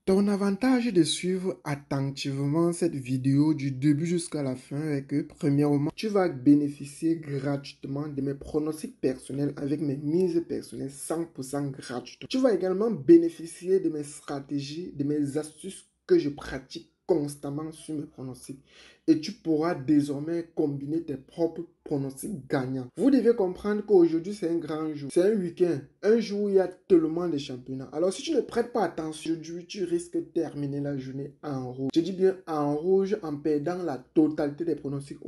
Ton avantage de suivre attentivement cette vidéo du début jusqu'à la fin est que, premièrement, tu vas bénéficier gratuitement de mes pronostics personnels avec mes mises personnelles 100% gratuitement. Tu vas également bénéficier de mes stratégies, de mes astuces que je pratique constamment sur mes pronostics. Et tu pourras désormais combiner tes propres pronostics gagnants. Vous devez comprendre qu'aujourd'hui, c'est un grand jour. C'est un week-end. Un jour où il y a tellement de championnats. Alors, si tu ne prêtes pas attention aujourd'hui, tu risques de terminer la journée en rouge. Je dis bien en rouge en perdant la totalité des pronostics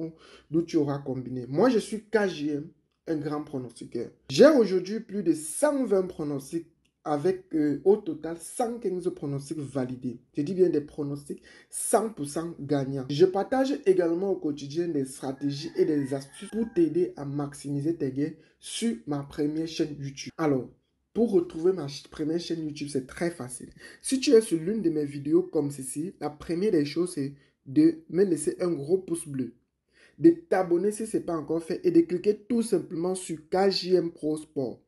d'où tu auras combiné. Moi, je suis KGM, un grand pronostiqueur. J'ai aujourd'hui plus de 120 pronostics avec au total 115 pronostics validés. Je dis bien des pronostics 100% gagnants. Je partage également au quotidien des stratégies et des astuces pour t'aider à maximiser tes gains sur ma première chaîne YouTube. Alors, pour retrouver ma première chaîne YouTube, c'est très facile. Si tu es sur l'une de mes vidéos comme ceci, la première des choses, c'est de me laisser un gros pouce bleu, de t'abonner si ce n'est pas encore fait et de cliquer tout simplement sur KJM Pro Sport.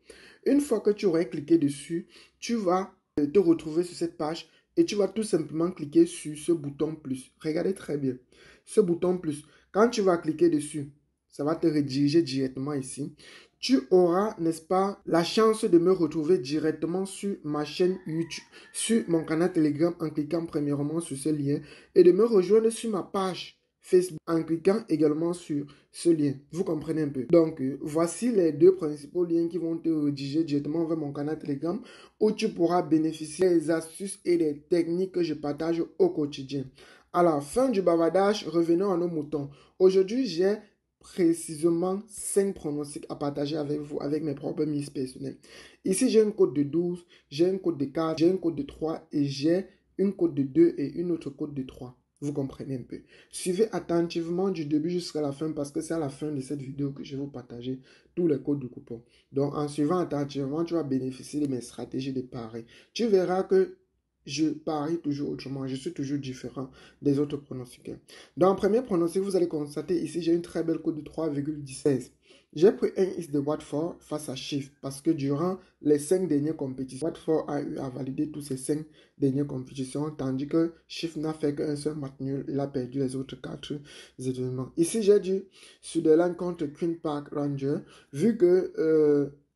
Une fois que tu aurais cliqué dessus, tu vas te retrouver sur cette page et tu vas tout simplement cliquer sur ce bouton plus. Regardez très bien. Ce bouton plus, quand tu vas cliquer dessus, ça va te rediriger directement ici. Tu auras, n'est-ce pas, la chance de me retrouver directement sur ma chaîne YouTube, sur mon canal Telegram en cliquant premièrement sur ce lien et de me rejoindre sur ma page Facebook en cliquant également sur ce lien. Vous comprenez un peu. Donc, voici les deux principaux liens qui vont te rediriger directement vers mon canal Telegram où tu pourras bénéficier des astuces et des techniques que je partage au quotidien. À la fin du bavardage, revenons à nos moutons. Aujourd'hui, j'ai précisément 5 pronostics à partager avec vous, avec mes propres mises personnelles. Ici, j'ai une cote de 12, j'ai une cote de 4, j'ai une cote de 3 et j'ai une cote de 2 et une autre cote de 3. Vous comprenez un peu. Suivez attentivement du début jusqu'à la fin parce que c'est à la fin de cette vidéo que je vais vous partager tous les codes de coupon. Donc, en suivant attentivement, tu vas bénéficier de mes stratégies de paris. Tu verras que je parie toujours autrement. Je suis toujours différent des autres pronostiqueurs. Dans le premier pronostic, vous allez constater ici, j'ai une très belle cote de 3,16. J'ai pris un X de Watford face à Chiffre parce que durant les 5 dernières compétitions, Watford a eu à valider tous ces 5 dernières compétitions, tandis que Chiffre n'a fait qu'un seul match nul. Il a perdu les autres 4 événements. Ici, j'ai dit Sunderland contre Queen Park Rangers, vu que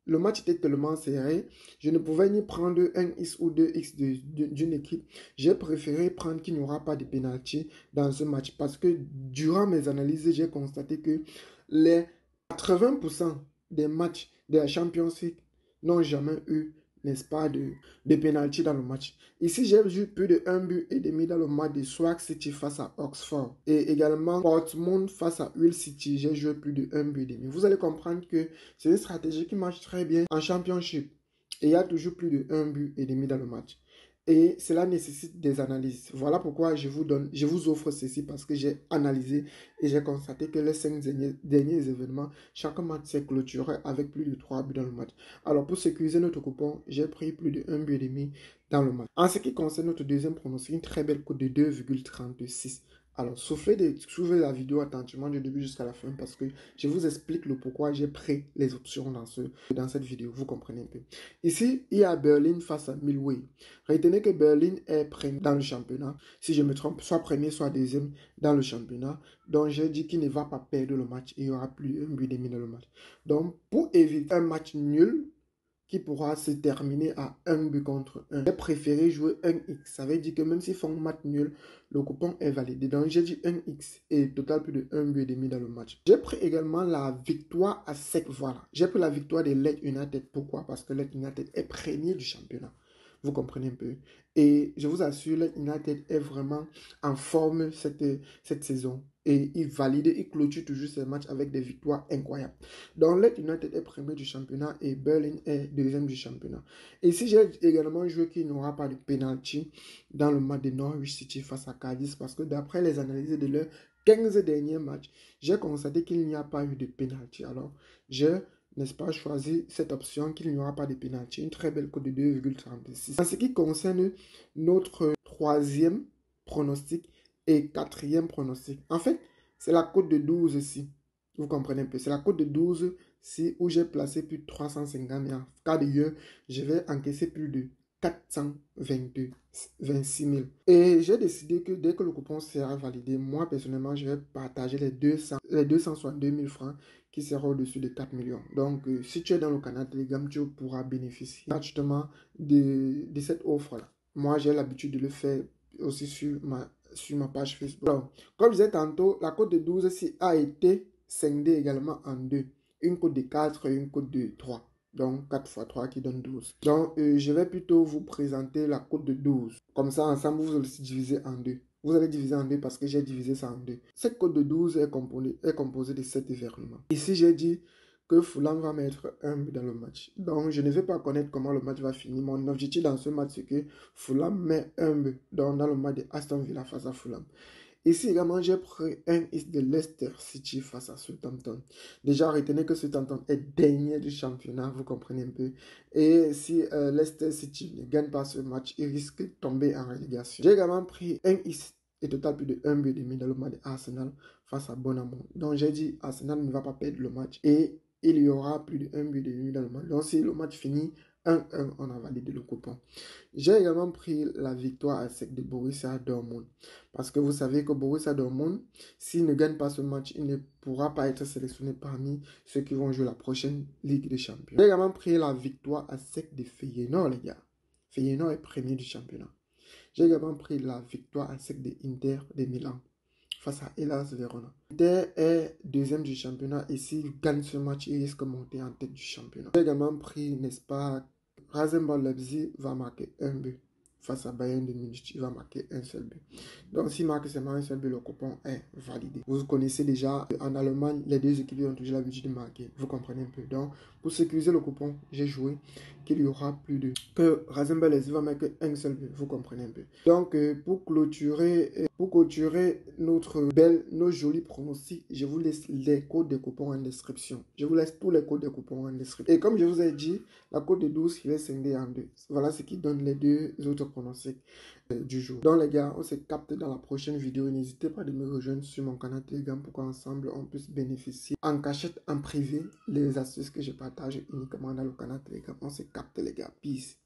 le match était tellement serré, je ne pouvais ni prendre un X ou deux X d'une équipe. J'ai préféré prendre qu'il n'y aura pas de pénalty dans ce match parce que durant mes analyses, j'ai constaté que les 80% des matchs de la Champions League n'ont jamais eu, n'est-ce pas, de pénalty dans le match. Ici, j'ai vu plus de 1 but et demi dans le match de Swansea City face à Oxford. Et également, Portsmouth face à Hull City, j'ai joué plus de 1 but et demi. Vous allez comprendre que c'est une stratégie qui marche très bien en Championship. Et il y a toujours plus de 1 but et demi dans le match. Et cela nécessite des analyses. Voilà pourquoi je vous offre ceci parce que j'ai analysé et j'ai constaté que les 5 derniers événements, chaque match s'est clôturé avec plus de 3 buts dans le match. Alors pour sécuriser notre coupon, j'ai pris plus de 1 but et demi dans le match. En ce qui concerne notre deuxième pronostic, une très belle cote de 2,36. Alors, suivez la vidéo attentivement du début jusqu'à la fin parce que je vous explique le pourquoi j'ai pris les options dans cette vidéo. Vous comprenez un peu. Ici, il y a Berlin face à Millwall. Retenez que Berlin est premier dans le championnat. Si je me trompe, soit premier, soit deuxième dans le championnat. Donc, j'ai dit qu'il ne va pas perdre le match. Il y aura plus un but demi dans le match. Donc, pour éviter un match nul, qui pourra se terminer à 1 but contre 1. J'ai préféré jouer 1x. Ça veut dire que même s'ils font un match nul, le coupon est validé. Donc j'ai dit 1x et total plus de 1 but et demi dans le match. J'ai pris également la victoire à sec. Voilà. J'ai pris la victoire de Leeds United. Pourquoi? Parce que Leeds United est premier du championnat. Vous comprenez un peu. Et je vous assure, Leeds United est vraiment en forme cette saison. Et il valide, il clôture toujours ses matchs avec des victoires incroyables. Donc, Leeds United est premier du championnat et Berlin est deuxième du championnat. Et ici, j'ai également joué qu'il n'y aura pas de penalty dans le match de Norwich City face à Cadiz parce que d'après les analyses de leurs 15 derniers matchs, j'ai constaté qu'il n'y a pas eu de penalty. Alors, j'ai, n'est-ce pas, choisi cette option qu'il n'y aura pas de penalty. Une très belle cote de 2,36. En ce qui concerne notre troisième pronostic et quatrième pronostic, en fait, c'est la cote de 12 ici. Vous comprenez un peu. C'est la cote de 12 où j'ai placé plus de 350. Et en cas de lieu, je vais encaisser plus de 26 000. Et j'ai décidé que dès que le coupon sera validé, moi personnellement, je vais partager les 262 000 francs qui seront au-dessus de 4 millions. Donc, si tu es dans le canal Telegram, tu pourras bénéficier gratuitement de cette offre-là. Moi, j'ai l'habitude de le faire aussi sur ma page Facebook. Alors, comme je disais tantôt, la cote de 12 a été scindée également en deux. Une cote de 4 et une cote de 3. Donc, 4 fois 3 qui donne 12. Donc, je vais plutôt vous présenter la cote de 12. Comme ça, ensemble, vous allez diviser en deux. Vous allez diviser en deux parce que j'ai divisé ça en deux. Cette cote de 12 est composée de 7 événements. Ici, j'ai dit que Fulham va mettre un but dans le match. Donc, je ne vais pas connaître comment le match va finir. Mon objectif dans ce match, c'est que Fulham met un but dans le match de Aston Villa face à Fulham. Ici également, j'ai pris un X de Leicester City face à Southampton. Déjà, retenez que Southampton est dernier du championnat, vous comprenez un peu. Et si Leicester City ne gagne pas ce match, il risque de tomber en relégation. J'ai également pris un X et total plus de 1 but et demi dans le match de Arsenal face à Bournemouth. Donc j'ai dit Arsenal ne va pas perdre le match et il y aura plus de 1 but et demi dans le match. Donc si le match finit 1-1, on a validé le coupon. J'ai également pris la victoire à sec de Borussia Dortmund. Parce que vous savez que Borussia Dortmund, s'il ne gagne pas ce match, il ne pourra pas être sélectionné parmi ceux qui vont jouer la prochaine Ligue des Champions. J'ai également pris la victoire à sec de Feyenoord, les gars. Feyenoord est premier du championnat. J'ai également pris la victoire à sec de Inter de Milan face à Hellas Verona. Inter est deuxième du championnat et s'il gagne ce match, il risque de monter en tête du championnat. J'ai également pris, n'est-ce pas, Rasenball Leipzig va marquer un but face à Bayern de Munich, il va marquer un seul but. Donc, s'il marque seulement un seul but, le coupon est validé. Vous connaissez déjà, en Allemagne, les deux équipes ont toujours l'habitude de marquer. Vous comprenez un peu. Donc, pour sécuriser le coupon, j'ai joué qu'il y aura plus de... que Rasenball Leipzig va marquer un seul but. Vous comprenez un peu. Donc, pour clôturer nos jolis pronostics, je vous laisse les codes de coupons en description. Je vous laisse tous les codes de coupons en description. Et comme je vous ai dit, la cote de 12 qui est scindée en deux. Voilà ce qui donne les deux autres pronostics du jour. Donc les gars, on se capte dans la prochaine vidéo. N'hésitez pas de me rejoindre sur mon canal Telegram pour qu'ensemble on puisse bénéficier en cachette, en privé, les astuces que je partage uniquement dans le canal Telegram. On se capte les gars. Peace.